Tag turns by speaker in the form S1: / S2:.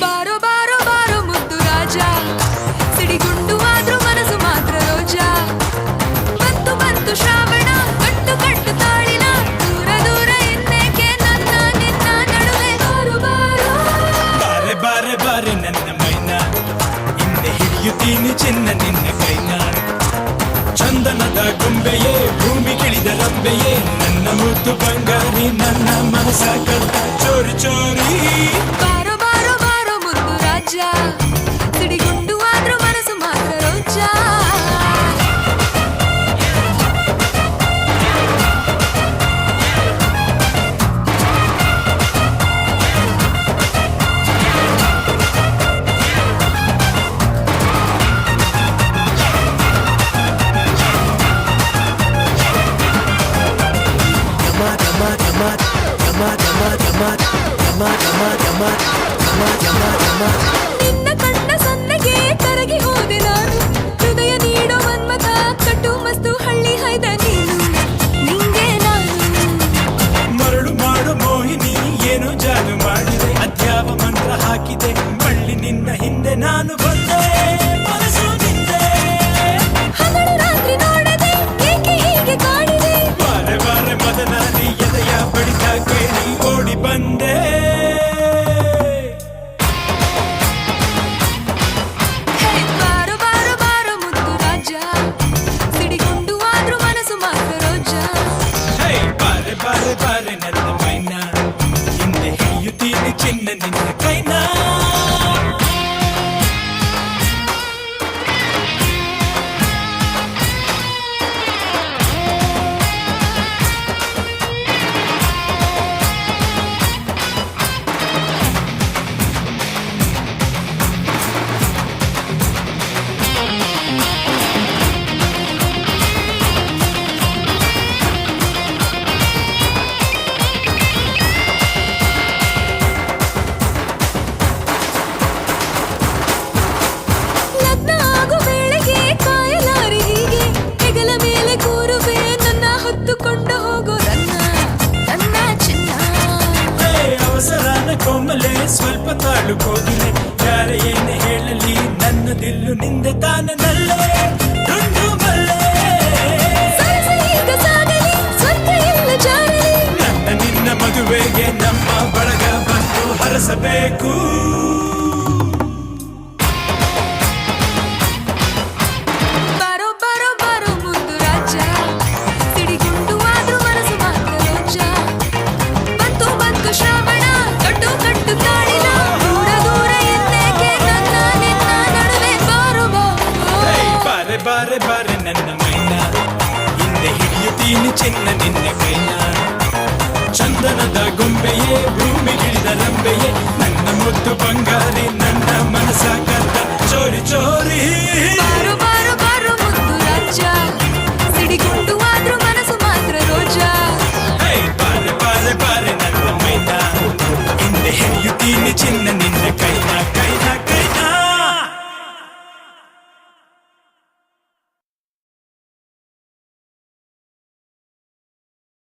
S1: ಬಾರೋ ಬಾರೋ ಬಾರೋ ಮುದ್ದು ರಾಜ, ಸಿಡಿಗುಂಡು ಆದ್ರೂ ಮನಸ್ಸು ಮಾತ್ರ ರೋಜಾ. ಬಂತು ಬಂತು ಶ್ರಾವಣ, ಕಟ್ಟು ಕಟ್ಟು ತಾಳಿನ, ದೂರ ದೂರ ಇನ್ನೇಕೆ ನನ್ನ ನಿನ್ನ ನಡುವೆ. ಬಾರೋ ಬಾರೋ
S2: ಬಾರೆ ಬಾರೆ ಬಾರೆ ನನ್ನ ಮೈನ, ಹಿಂದೆ ಹಿಡಿಯುತ್ತೀನಿ ಚಿನ್ನ ನಿನ್ನ ಕೈನ. ಚಂದನದ ಗೊಂಬೆಯೇ, ಭೂಮಿಗಿಳಿದ ರಂಬೆಯೇ, ನನ್ನ ಮುದ್ದು ಬಂಗಾರಿ, ನನ್ನ ಮನಸ ಕಟ್ಟ ಚೋರಿ ಚೋರಿ.
S1: ಬಾರೋ ಬಾರೋ ಬಾರೋ ಮುದ್ದು ರಾಜ, ಸಿಡಿಗುಂಡು ಆದ್ರೂ ಮನಸ್ಸು ಮಾತ್ರ ರೋಜಾ. ನಿನ್ನ ಕಣ್ಣ ಸನ್ನೆಗೆ ಕರಗಿ ಹೋದೆ ನಾನು, ಹೃದಯ ನೀಡೋ ಮನ್ಮಥ, ಕಟ್ಟು ಮಸ್ತು ಹಳ್ಳಿ ಹೈದ ನೀನು, ನಿಂಗೆ ನಾನು.
S2: ಮರಳು ಮಾಡು ಮೋಹಿನಿ, ಏನೋ ಜಾದು ಮಾಡಿದೆ, ಅದ್ಯಾವ ಮಂತ್ರ ಹಾಕಿದೆ, ಬಳ್ಳಿ ನಿನ್ನ ಹಿಂದೆ ನಾನು ಬಂದೆ, ಮನಸ್ಸು ನಿಂದೆ.
S1: ಹಗಲು ರಾತ್ರಿ ನೋಡದೆ ಏಕೆ ಹೀಗೆ ಕಾಡಿದೆ,
S2: ಬಾರೆ ಬಾರೆ ಮದನಾದಿ, ಎದೆಯ ಬಡಿತ ಕೇಳಿ ಓಡಿ ಬಂದೆ.
S1: ಬಾರೋ ಬಾರೋ ಬಾರೋ ಮುದ್ದು ರಾಜ, ಸಿಡಿಗುಂಡು ಆದ್ರೂ ಮನಸ್ಸು ಮಾತ್ರ ರೋಜಾ.
S2: ಹೇ ಬಾರೆ ಬಾರೆ ಬಾರೆ ನನ್ನ ಮೈನ, ಹಿಂದೆ ಹಿಡಿಯುತ್ತೀನಿ ಚಿನ್ನ ನಿನ್ನ ಕೈನ.
S1: ಲಗ್ನ ಆಗೋ ವೇಳೆಗೆ ಕಾಯಲಾರಿ ಹೀಗೆ, ಹೆಗಲ ಮೇಲೆ ಕೂರುವೆ ನನ್ನ ಹೊತ್ತುಕೊಂಡು ಹೋಗೋ ನನ್ನ ಚಿನ್ನ.
S2: ಹೇ ಅವಸರನ ಕೋಮಲೆ, ಸ್ವಲ್ಪ ತಾಳು ಕೋಗಿಲೆ, ಯಾರ ಏನೇ ಹೇಳಲಿ ನನ್ನ ದಿಲ್ಲು ನಿಂದೆ ತಾನನಲ್ಲೇ ದುಂಡು ಮಲ್ಲೆ.
S1: ಸರಸ ಈಗ ಸಾಗಲಿ, ಸ್ವರ್ಗ ಎಲ್ಲ ಜಾರಲಿ,
S2: ನನ್ನ ನಿನ್ನ ಮದುವೆಗೆ ನಮ್ಮ ಬಳಗ ಬಂದು ಹರಸಬೇಕು.
S1: ಬಾರೋ ಬಾರೋ ಬಾರೋ ಮುದ್ದು ರಾಜ, ಸಿಡಿಗುಂಡು ಆದ್ರೂ ಮನಸ್ಸು ಮಾತ್ರ ರೋಜಾ. ಬಂತು ಬಂತು ಶ್ರಾವಣ, ಕಟ್ಟು ಕಟ್ಟು ತಾಳಿನ, ದೂರ ದೂರ ಇನ್ನೇಕೆ ನನ್ನ ನಿನ್ನ ನಡುವೆ. ಬಾರೋ
S2: ಹೇ
S1: ಬಾರೋ
S2: ಬಾರೆ ಬಾರೆ ಬಾರೆ ನನ್ನ ಮೈನ, ಹಿಂದೆ ಹಿಡಿಯುತ್ತೀನಿ ಚಿನ್ನ ನಿನ್ನ ಕೈನ. ಚಂದನದ ಗೊಂಬೆಯೇ, ಭೂಮಿಗಿಳಿದ ರಂಬೆಯೇ, ನನ್ನ ಮುದ್ದು ಬಂಗಾರಿ, ನನ್ನ ಮನಸ ಕದ್ದ ಚೋರಿ ಚೋರಿ.
S1: ಬಾರೋ ಬಾರೋ ಬಾರೋ ಮುದ್ದು ರಾಜ, ಸಿಡಿಗುಂಡು ಆದ್ರೂ ಮನಸ್ಸು ಮಾತ್ರ ರೋಜಾ.
S2: ಹೇ ಬಾರೆ ಬಾರೆ ಬಾರೆ ನನ್ನ ಮೈನ, ಹಿಂದೆ ಹಿಡಿಯುತ್ತೀನಿ ಚಿನ್ನ ನಿನ್ನ ಕೈನ ಕೈನ